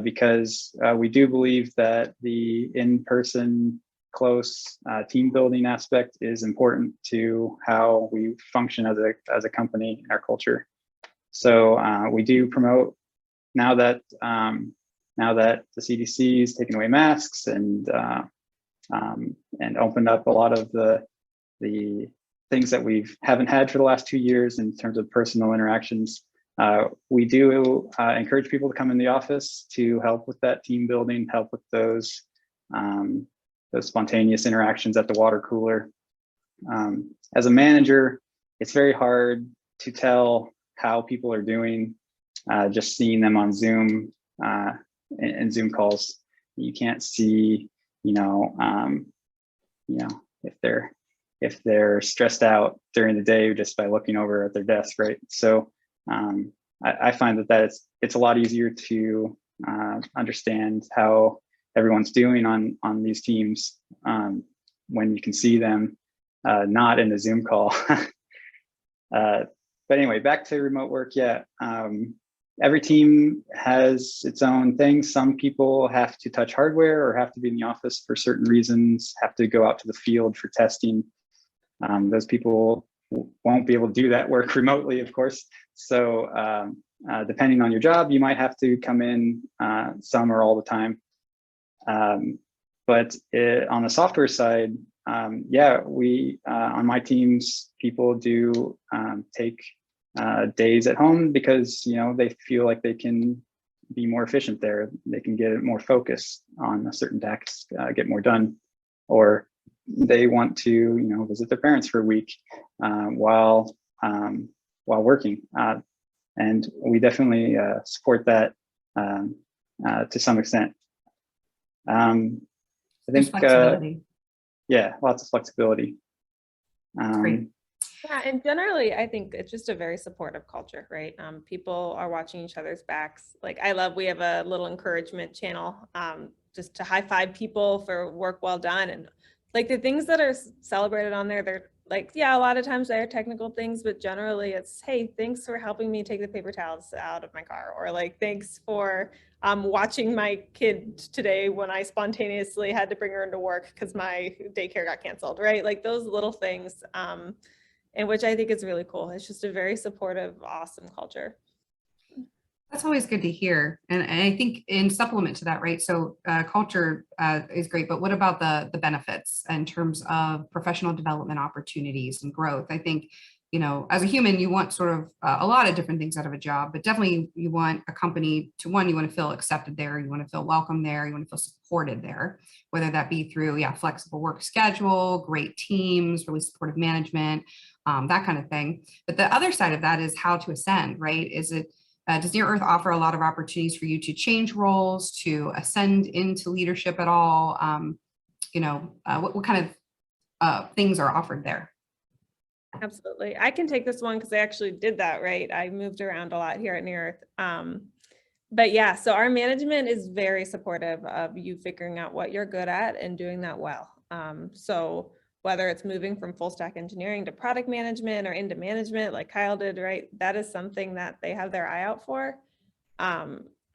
because we do believe that the in-person close team building aspect is important to how we function as a company in our culture. So we do promote now that the CDC is taking away masks and opened up a lot of the things that we haven't had for the last 2 years in terms of personal interactions. We do encourage people to come in the office to help with that team building, help with those spontaneous interactions at the water cooler. As a manager, it's very hard to tell how people are doing just seeing them on Zoom and Zoom calls. You can't see, if they're stressed out during the day just by looking over at their desk, right? So I find that it's a lot easier to understand how everyone's doing on these teams when you can see them not in the Zoom call. But anyway, back to remote work. Yeah, every team has its own thing. Some people have to touch hardware or have to be in the office for certain reasons, have to go out to the field for testing. Those people won't be able to do that work remotely, of course. So depending on your job, you might have to come in some or all the time. But on the software side, yeah, we on my teams, people do take days at home because they feel like they can be more efficient there. They can get more focused on a certain task, get more done, or they want to visit their parents for a week while working. And we definitely support that to some extent. I think flexibility. Yeah, lots of flexibility. Great. Yeah, and generally, I think it's just a very supportive culture, right? People are watching each other's backs. Like we have a little encouragement channel just to high five people for work well done. And like the things that are celebrated on there, they're like, yeah, a lot of times they're technical things, but generally it's, hey, thanks for helping me take the paper towels out of my car. Or like, thanks for watching my kid today when I spontaneously had to bring her into work because my daycare got canceled, right? Like those little things, and which I think is really cool. It's just a very supportive, awesome culture. That's always good to hear. And I think in supplement to that, right? So culture is great, but what about the benefits in terms of professional development opportunities and growth? I think, as a human, you want sort of a lot of different things out of a job, but definitely you want a company to, one, you want to feel accepted there, you want to feel welcome there, you want to feel supported there, whether that be through, flexible work schedule, great teams, really supportive management, that kind of thing. But the other side of that is how to ascend, right? Does Near Earth offer a lot of opportunities for you to change roles, to ascend into leadership at all? What kind of things are offered there? Absolutely. I can take this one because I actually did that, right? I moved around a lot here at Near Earth. But yeah, so our management is very supportive of you figuring out what you're good at and doing that well. So whether it's moving from full stack engineering to product management or into management like Kyle did, right? That is something that they have their eye out for.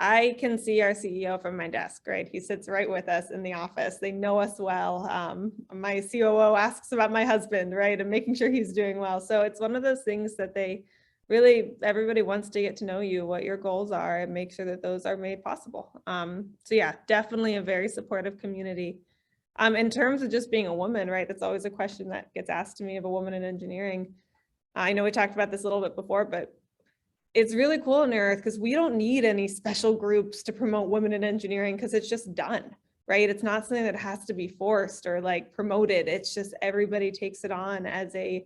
I can see our CEO from my desk, right? He sits right with us in the office. They know us well. My COO asks about my husband, right? And making sure he's doing well. So it's one of those things that everybody wants to get to know you, what your goals are, and make sure that those are made possible. So yeah, definitely a very supportive community. In terms of just being a woman, right? That's always a question that gets asked to me of a woman in engineering. I know we talked about this a little bit before, but it's really cool in Near Earth because we don't need any special groups to promote women in engineering because it's just done, right? It's not something that has to be forced or like promoted. It's just everybody takes it on as a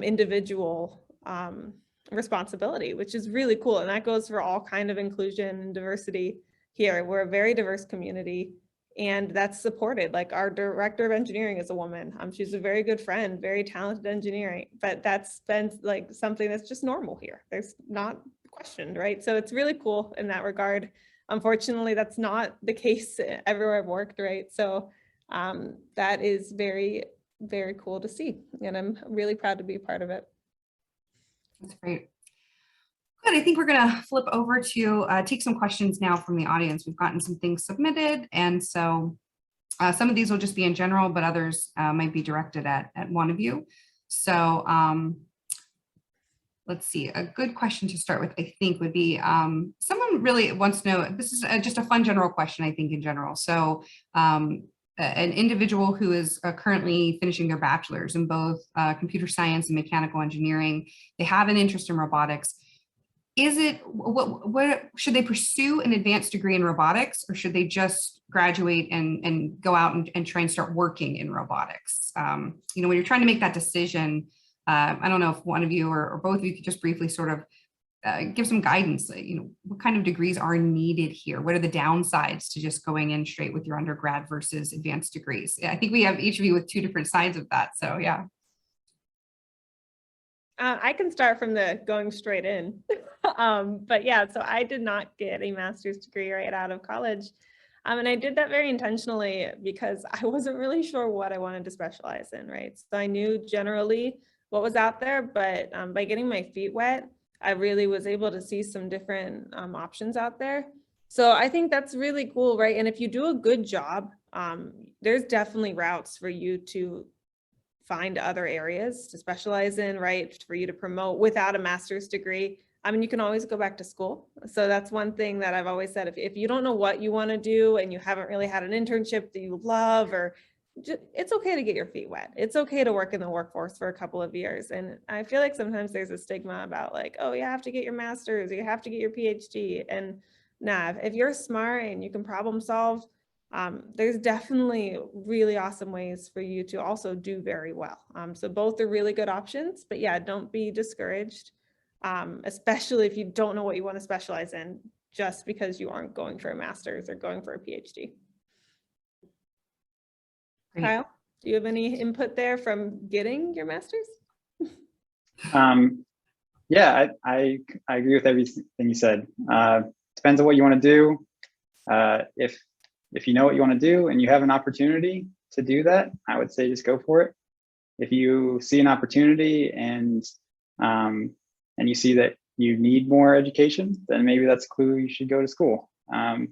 individual responsibility, which is really cool. And that goes for all kind of inclusion and diversity here. We're a very diverse community. And that's supported. Like our director of engineering is a woman. She's a very good friend, very talented engineering, but that's been like something that's just normal here. There's not questioned, right? So it's really cool in that regard. Unfortunately, that's not the case everywhere I've worked, right? So that is very, very cool to see. And I'm really proud to be a part of it. That's great. Good. I think we're going to flip over to take some questions now from the audience. We've gotten some things submitted. And so some of these will just be in general, but others might be directed at one of you. So let's see, a good question to start with, I think, would be someone really wants to know, this is just a fun general question, I think, in general. So an individual who is currently finishing their bachelor's in both computer science and mechanical engineering, they have an interest in robotics. Is it, what should they pursue an advanced degree in robotics, or should they just graduate and go out and try and start working in robotics? You know, when you're trying to make that decision, I don't know if one of you or both of you could just briefly sort of give some guidance. You know, what kind of degrees are needed here? What are the downsides to just going in straight with your undergrad versus advanced degrees? I think we have each of you with two different sides of that. So yeah. I can start from the going straight in. But yeah, so I did not get a master's degree right out of college. And I did that very intentionally because I wasn't really sure what I wanted to specialize in, right? So I knew generally what was out there, but by getting my feet wet, I really was able to see some different options out there. So I think that's really cool, right? And if you do a good job, there's definitely routes for you to find other areas to specialize in, right? For you to promote without a master's degree. I mean, you can always go back to school. So that's one thing that I've always said, if you don't know what you want to do and you haven't really had an internship that you love, or it's okay to get your feet wet. It's okay to work in the workforce for a couple of years. And I feel like sometimes there's a stigma about like, oh, you have to get your master's, or you have to get your PhD. And nah, if you're smart and you can problem solve, there's definitely really awesome ways for you to also do very well. So both are really good options, but yeah, don't be discouraged, especially if you don't know what you want to specialize in, just because you aren't going for a master's or going for a PhD. Great. Kyle, do you have any input there from getting your master's? Yeah, I agree with everything you said. Depends on what you want to do. If you know what you want to do and you have an opportunity to do that, I would say just go for it. If you see an opportunity and you see that you need more education, then maybe that's a clue you should go to school. I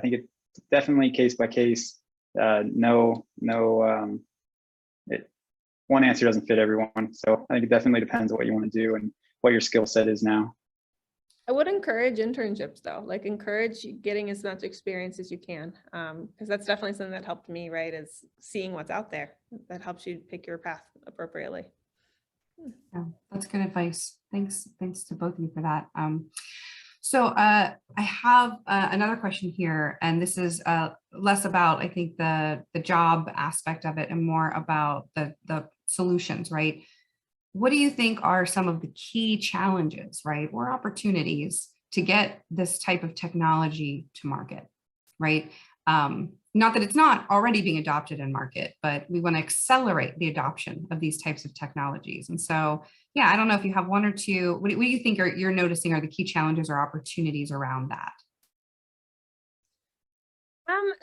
think it's definitely case by case. One answer doesn't fit everyone. So I think it definitely depends on what you want to do and what your skill set is now. I would encourage internships though, like encourage getting as much experience as you can, because that's definitely something that helped me, right, is seeing what's out there. That helps you pick your path appropriately. Yeah, that's good advice. Thanks to both of you for that. So I have another question here, and this is less about, I think, the job aspect of it and more about the solutions, right? What do you think are some of the key challenges, right, or opportunities to get this type of technology to market, right? Not that it's not already being adopted in market, but we want to accelerate the adoption of these types of technologies. And so, yeah, I don't know if you have one or two, what do you think you're noticing are the key challenges or opportunities around that?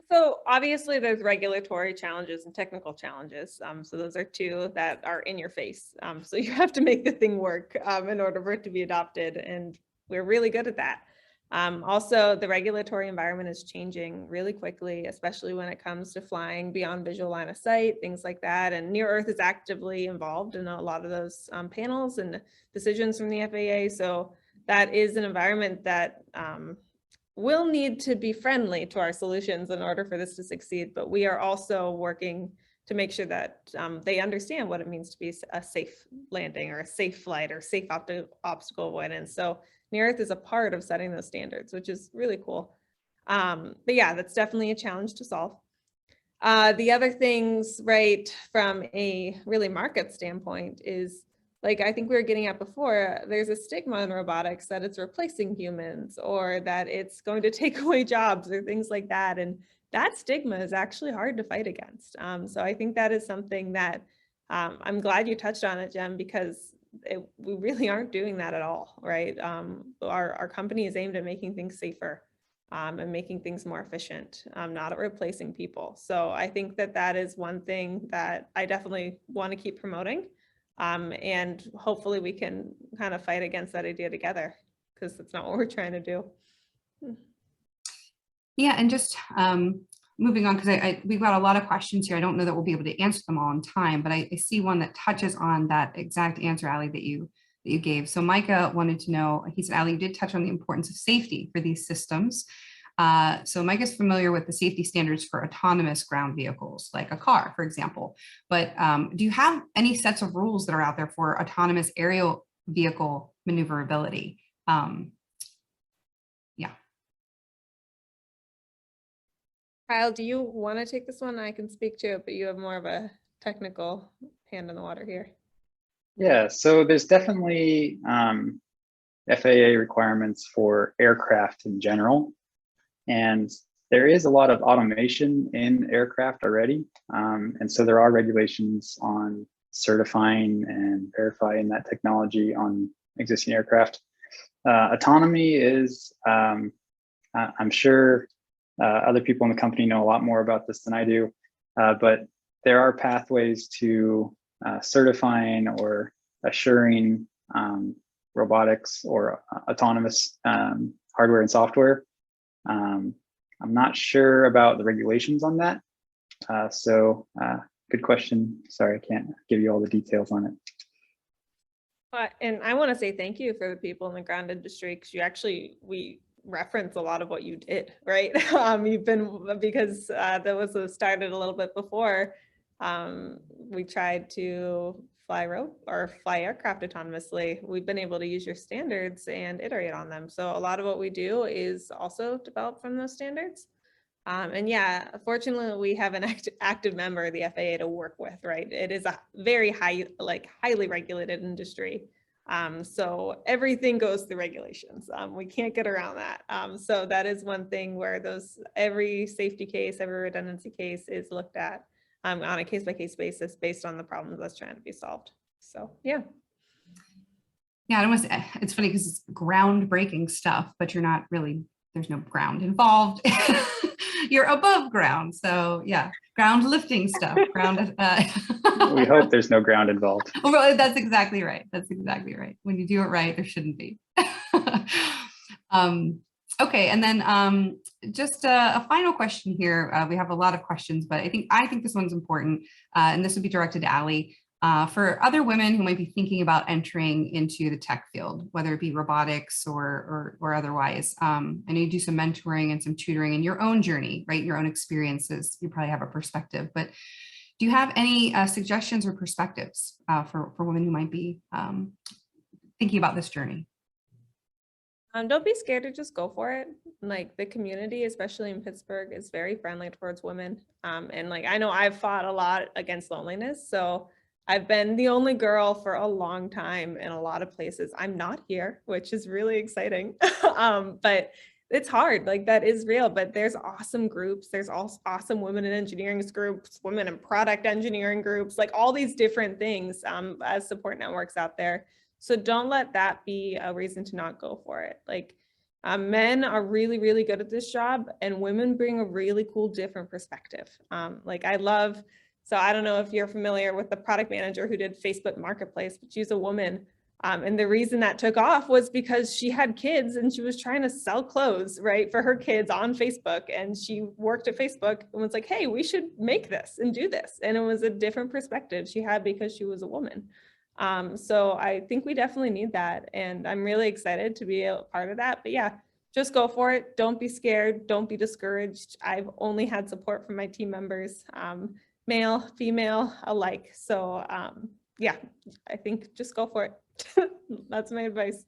So obviously there's regulatory challenges and technical challenges. So those are two that are in your face. So you have to make the thing work in order for it to be adopted. And we're really good at that. Also, the regulatory environment is changing really quickly, especially when it comes to flying beyond visual line of sight, things like that. And Near Earth is actively involved in a lot of those panels and decisions from the FAA. So that is an environment that will need to be friendly to our solutions in order for this to succeed. But we are also working to make sure that they understand what it means to be a safe landing or a safe flight or safe obstacle avoidance. So Near Earth is a part of setting those standards, which is really cool. But yeah, that's definitely a challenge to solve. The other things, right, from a really market standpoint is, like I think we were getting at before, there's a stigma in robotics that it's replacing humans or that it's going to take away jobs or things like that. And that stigma is actually hard to fight against. So I think that is something that I'm glad you touched on it, Jem, because we really aren't doing that at all, right? Our company is aimed at making things safer and making things more efficient, not at replacing people. So I think that that is one thing that I definitely want to keep promoting. And hopefully we can kind of fight against that idea together, because that's not what we're trying to do. Yeah, and just moving on, because we've got a lot of questions here. I don't know that we'll be able to answer them all in time, but I see one that touches on that exact answer, Alli, that you that you gave. So Micah wanted to know, he said, Alli, you did touch on the importance of safety for these systems. So Micah's familiar with the safety standards for autonomous ground vehicles, like a car, for example. But do you have any sets of rules that are out there for autonomous aerial vehicle maneuverability? Yeah. Kyle, do you want to take this one? I can speak to it, but you have more of a technical hand in the water here. Yeah, so there's definitely FAA requirements for aircraft in general. And there is a lot of automation in aircraft already. And so there are regulations on certifying and verifying that technology on existing aircraft. Autonomy is, I'm sure other people in the company know a lot more about this than I do, but there are pathways to certifying or assuring robotics or autonomous hardware and software. I'm not sure about the regulations on that. Good question. Sorry, I can't give you all the details on it. And I want to say thank you for the people in the ground industry, because we reference a lot of what you did, right? Because that was started a little bit before. We tried to fly aircraft autonomously. We've been able to use your standards and iterate on them. So a lot of what we do is also developed from those standards. And yeah, fortunately, we have an active member of the FAA to work with, right? It is a very highly regulated industry. So everything goes through regulations. We can't get around that. So that is one thing where every safety case, every redundancy case is looked at on a case-by-case basis based on the problems that's trying to be solved. So yeah. Yeah, it's funny because it's groundbreaking stuff, but you're not really, there's no ground involved. You're above ground. So yeah, ground lifting stuff. We hope there's no ground involved. Well, that's exactly right. That's exactly right. When you do it right, there shouldn't be. Okay, and then just a final question here. We have a lot of questions, but I think this one's important, and this would be directed to Alli. For other women who might be thinking about entering into the tech field, whether it be robotics or otherwise. I know you do some mentoring and some tutoring in your own journey, right? Your own experiences. You probably have a perspective, but do you have any suggestions or perspectives for women who might be thinking about this journey? Don't be scared to just go for it. Like, the community, especially in Pittsburgh, is very friendly towards women. And I know I've fought a lot against loneliness. So I've been the only girl for a long time in a lot of places. I'm not here, which is really exciting. But it's hard, that is real, but there's awesome groups. There's also awesome women in engineering groups, women in product engineering groups, all these different things as support networks out there. So don't let that be a reason to not go for it. Men are really, really good at this job, and women bring a really cool, different perspective. So I don't know if you're familiar with the product manager who did Facebook Marketplace, but she's a woman. And the reason that took off was because she had kids and she was trying to sell clothes, right, for her kids on Facebook. And she worked at Facebook and was like, hey, we should make this and do this. And it was a different perspective she had because she was a woman. So I think we definitely need that. And I'm really excited to be a part of that. But yeah, just go for it. Don't be scared. Don't be discouraged. I've only had support from my team members, male, female alike. So yeah, I think just go for it. That's my advice.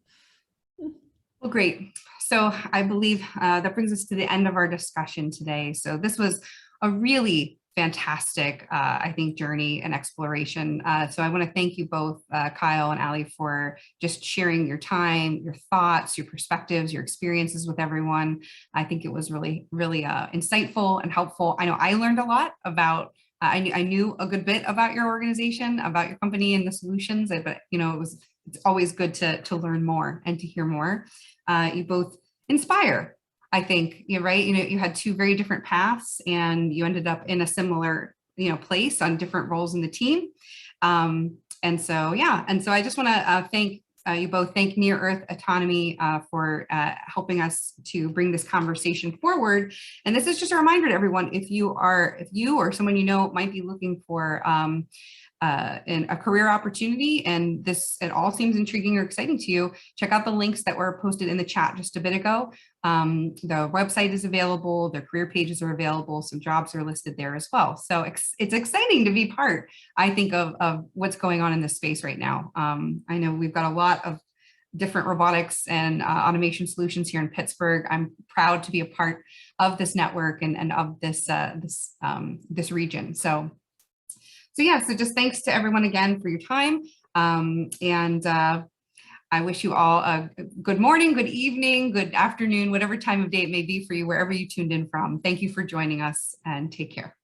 Well, great. So I believe that brings us to the end of our discussion today. So this was a really fantastic, I think, journey and exploration. So I want to thank you both, Kyle and Alli, for just sharing your time, your thoughts, your perspectives, your experiences with everyone. I think it was really, really insightful and helpful. I know I learned a lot about, I knew a good bit about your organization, about your company and the solutions, but it's always good to learn more and to hear more. You both inspire. I think you're right. You had two very different paths, and you ended up in a similar, place on different roles in the team. And so I just want to thank you both. Thank Near Earth Autonomy for helping us to bring this conversation forward. And this is just a reminder to everyone: if you or someone might be looking for in a career opportunity and it all seems intriguing or exciting to you, check out the links that were posted in the chat just a bit ago. The website is available, the career pages are available, some jobs are listed there as well. So it's exciting to be part, I think, of what's going on in this space right now. I know we've got a lot of different robotics and automation solutions here in Pittsburgh. I'm proud to be a part of this network and of this region. So yeah, so just thanks to everyone again for your time. I wish you all a good morning, good evening, good afternoon, whatever time of day it may be for you, wherever you tuned in from. Thank you for joining us and take care.